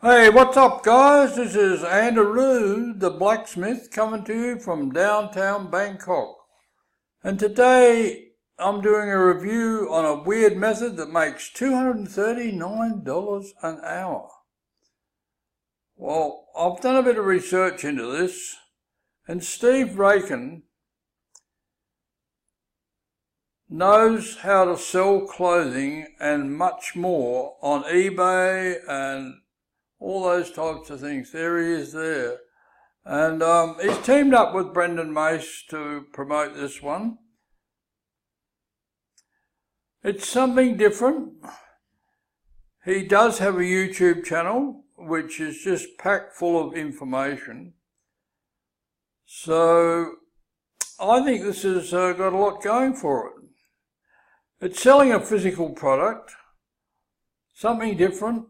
Hey, what's up guys? This is Andrew the blacksmith coming to you from downtown Bangkok. And today I'm doing a review on a weird method that makes $239 an hour. Well, I've done a bit of research into this, and Steve Raiken knows how to sell clothing and much more on eBay and all those types of things. There he is there. And he's teamed up with Mace to promote this one. It's something different. He does have a YouTube channel, which is just packed full of information. So I think this has got a lot going for it. It's selling a physical product, something different.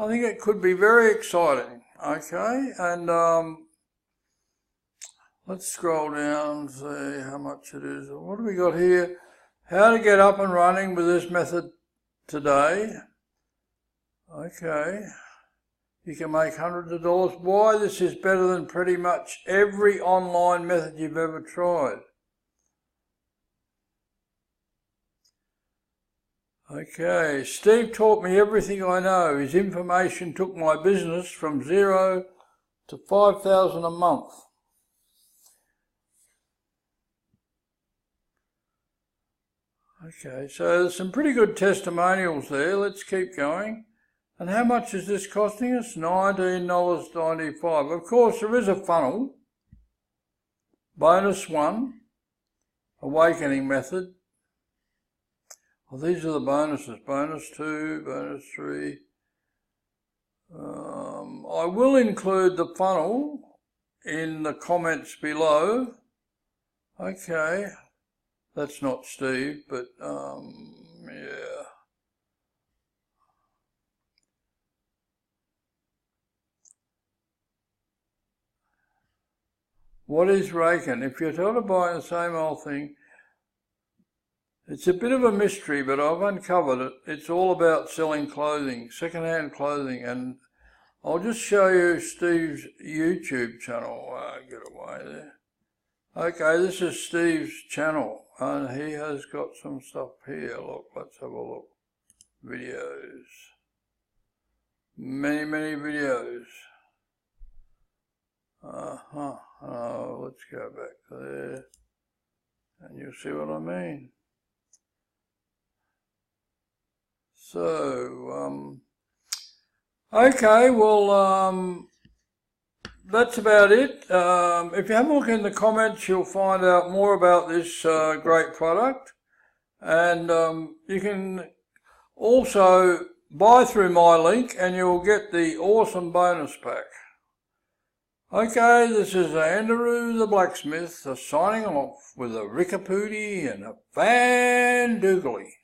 I think it could be very exciting, okay? And let's scroll down and see how much it is. What do we got here? How to get up and running with this method today. Okay. You can make hundreds of dollars. Why this is better than pretty much every online method you've ever tried. Okay, Steve taught me everything I know. His information took my business from 0 to 5,000 a month. Okay, so there's some pretty good testimonials there. Let's keep going. And how much is this costing us? $19.95. Of course, there is a funnel. Bonus 1, awakening method. Well, these are the bonuses, bonus 2, bonus 3. I will include the funnel in the comments below. Okay, that's not Steve, but yeah. What is Raiken? If you're tired of buying the same old thing, it's a bit of a mystery, but I've uncovered it. It's all about selling clothing, second-hand clothing, and I'll just show you Steve's YouTube channel. Get away there. Okay, this is Steve's channel, and he has got some stuff here. Look, let's have a look. Videos. Many videos. Let's go back there, and you'll see what I mean. So, okay, well, that's about it. If you have a look in the comments, you'll find out more about this great product. And you can also buy through my link and you'll get the awesome bonus pack. Okay, this is Andrew the blacksmith signing off with a Rickapoody and a Van Doogly.